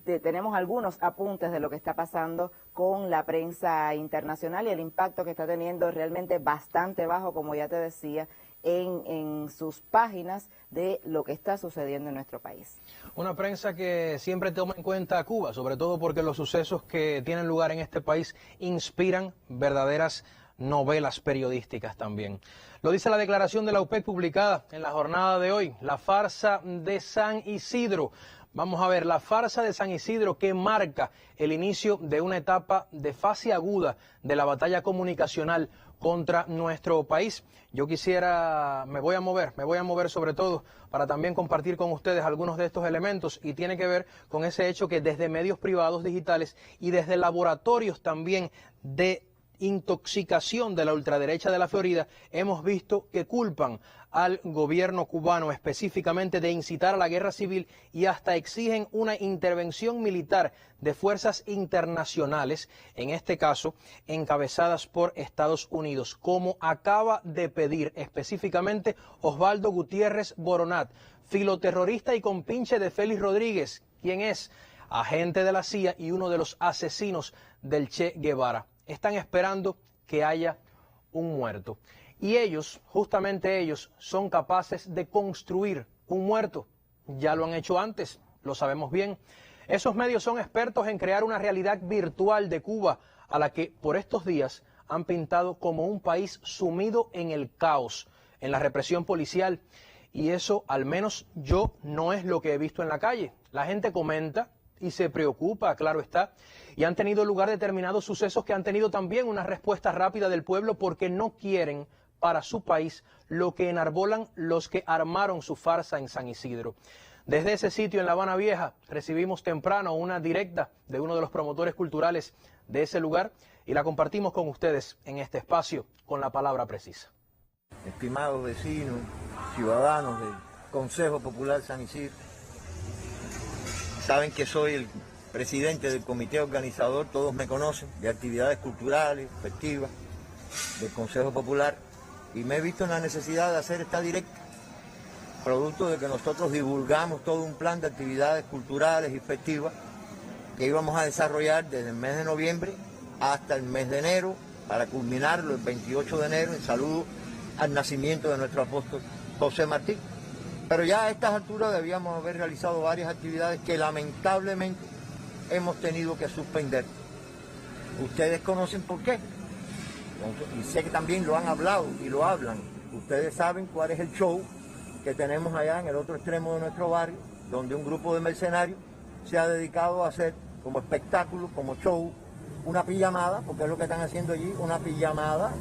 Speaker 16: tenemos algunos apuntes de lo que está pasando con la prensa internacional y el impacto que está teniendo realmente bastante bajo, como ya te decía, en sus páginas de lo que está sucediendo en nuestro país.
Speaker 1: Una prensa que siempre toma en cuenta a Cuba, sobre todo porque los sucesos que tienen lugar en este país inspiran verdaderas novelas periodísticas también. Lo dice la declaración de la UPEC publicada en la jornada de hoy, la farsa de San Isidro. Vamos a ver, la farsa de San Isidro, que marca el inicio de una etapa de fase aguda de la batalla comunicacional contra nuestro país. Yo me voy a mover sobre todo para también compartir con ustedes algunos de estos elementos, y tiene que ver con ese hecho que desde medios privados digitales y desde laboratorios también de intoxicación de la ultraderecha de la Florida hemos visto que culpan al gobierno cubano específicamente de incitar a la guerra civil y hasta exigen una intervención militar de fuerzas internacionales, en este caso encabezadas por Estados Unidos, como acaba de pedir específicamente Osvaldo Gutiérrez Boronat, filoterrorista y compinche de Félix Rodríguez, quien es agente de la CIA y uno de los asesinos del Che Guevara. Están esperando que haya un muerto. Y ellos, justamente ellos, son capaces de construir un muerto. Ya lo han hecho antes, lo sabemos bien. Esos medios son expertos en crear una realidad virtual de Cuba, a la que por estos días han pintado como un país sumido en el caos, en la represión policial. Y eso, al menos yo, no es lo que he visto en la calle. La gente comenta y se preocupa, claro está, y han tenido lugar determinados sucesos que han tenido también una respuesta rápida del pueblo, porque no quieren para su país lo que enarbolan los que armaron su farsa en San Isidro. Desde ese sitio en La Habana Vieja recibimos temprano una directa de uno de los promotores culturales de ese lugar y la compartimos con ustedes en este espacio con la palabra precisa.
Speaker 17: Estimados vecinos, ciudadanos del Consejo Popular San Isidro, saben que soy el presidente del comité organizador, todos me conocen, de actividades culturales, festivas, del Consejo Popular, y me he visto en la necesidad de hacer esta directa, producto de que nosotros divulgamos todo un plan de actividades culturales y festivas que íbamos a desarrollar desde el mes de noviembre hasta el mes de enero, para culminarlo el 28 de enero en saludo al nacimiento de nuestro apóstol José Martí. Pero ya a estas alturas debíamos haber realizado varias actividades que lamentablemente hemos tenido que suspender. Ustedes conocen por qué, y sé que también lo han hablado y lo hablan. Ustedes saben cuál es el show que tenemos allá en el otro extremo de nuestro barrio, donde un grupo de mercenarios se ha dedicado a hacer como espectáculo, como show, una pijamada, porque es lo que están haciendo allí, una pijamada,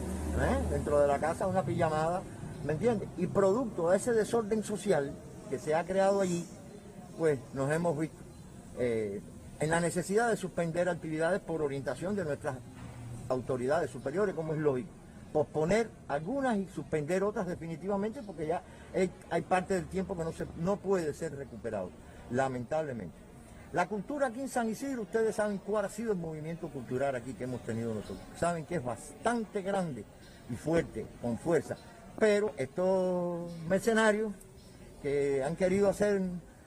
Speaker 17: dentro de la casa, una pijamada ¿me entiendes? Y producto de ese desorden social que se ha creado allí, pues nos hemos visto en la necesidad de suspender actividades por orientación de nuestras autoridades superiores, como es lógico. Posponer algunas y suspender otras definitivamente, porque ya hay parte del tiempo que no puede ser recuperado, lamentablemente. La cultura aquí en San Isidro, ustedes saben cuál ha sido el movimiento cultural aquí que hemos tenido nosotros. Saben que es bastante grande y fuerte, con fuerza. Pero estos mercenarios que han querido hacer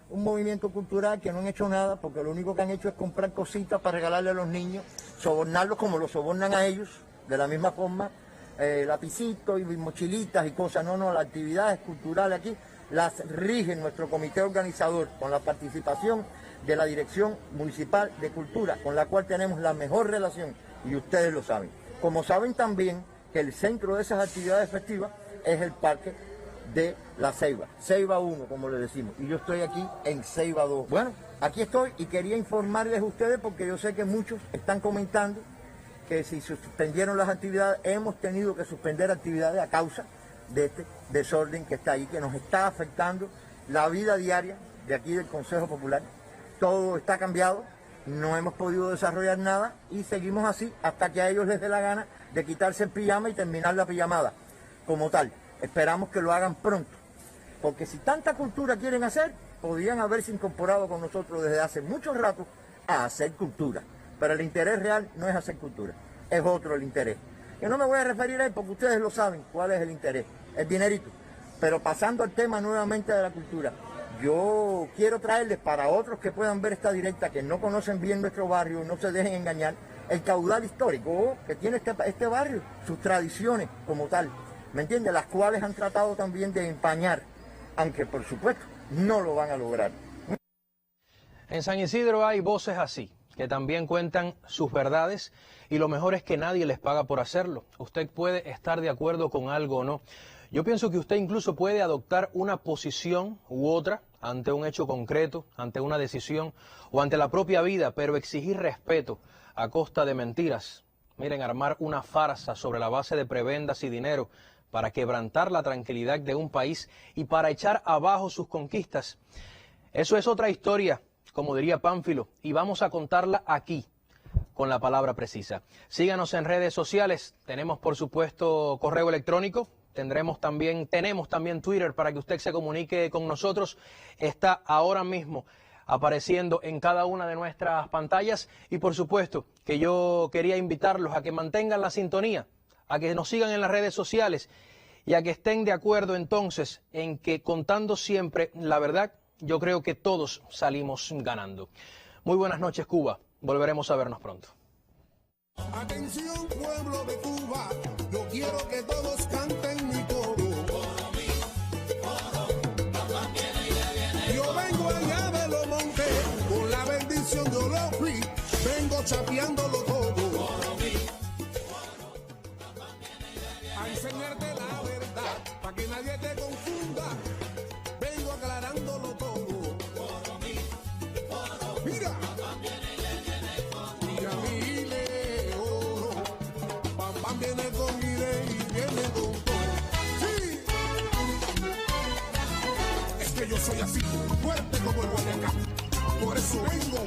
Speaker 17: un movimiento cultural, que no han hecho nada, porque lo único que han hecho es comprar cositas para regalarle a los niños, sobornarlos como los sobornan a ellos, de la misma forma, lapicitos y mochilitas y cosas. No, las actividades culturales aquí las rige nuestro comité organizador, con la participación de la Dirección Municipal de Cultura, con la cual tenemos la mejor relación, y ustedes lo saben. Como saben también que el centro de esas actividades festivas es el parque de la Ceiba, Ceiba 1, como le decimos, y yo estoy aquí en Ceiba 2. Bueno, aquí estoy y quería informarles a ustedes, porque yo sé que muchos están comentando que si suspendieron las actividades, hemos tenido que suspender actividades a causa de este desorden que está ahí, que nos está afectando la vida diaria de aquí del Consejo Popular. Todo está cambiado, no hemos podido desarrollar nada y seguimos así hasta que a ellos les dé la gana de quitarse el pijama y terminar la pijamada como tal. Esperamos que lo hagan pronto, porque si tanta cultura quieren hacer, podrían haberse incorporado con nosotros desde hace mucho rato a hacer cultura. Pero el interés real no es hacer cultura, es otro el interés. Yo no me voy a referir a él porque ustedes lo saben cuál es el interés, el dinerito. Pero pasando al tema nuevamente de la cultura, yo quiero traerles para otros que puedan ver esta directa, que no conocen bien nuestro barrio, no se dejen engañar, el caudal histórico que tiene este barrio, sus tradiciones como tal, ¿me entiendes? Las cuales han tratado también de empañar, aunque por supuesto no lo van a lograr.
Speaker 1: En San Isidro hay voces así, que también cuentan sus verdades, y lo mejor es que nadie les paga por hacerlo. Usted puede estar de acuerdo con algo o no. Yo pienso que usted incluso puede adoptar una posición u otra ante un hecho concreto, ante una decisión o ante la propia vida, pero exigir respeto a costa de mentiras. Miren, armar una farsa sobre la base de prebendas y dinero para quebrantar la tranquilidad de un país y para echar abajo sus conquistas. Eso es otra historia, como diría Pánfilo, y vamos a contarla aquí, con la palabra precisa. Síganos en redes sociales, tenemos por supuesto correo electrónico, tenemos también Twitter para que usted se comunique con nosotros. Está ahora mismo apareciendo en cada una de nuestras pantallas, y por supuesto que yo quería invitarlos a que mantengan la sintonía, a que nos sigan en las redes sociales y a que estén de acuerdo entonces en que contando siempre la verdad, yo creo que todos salimos ganando. Muy buenas noches, Cuba. Volveremos a vernos pronto.
Speaker 18: Atención, pueblo de Cuba, yo quiero que todos canten mi coro. Yo vengo allá de los montes, con la bendición de Olofri, vengo chapeándolo todo. A enseñarte la verdad, para que nadie te confunda, vengo aclarándolo todo. Mira. Viene con Guide y viene con todo. ¡Sí! Es que yo soy así, fuerte como el Guayacán. Por eso vengo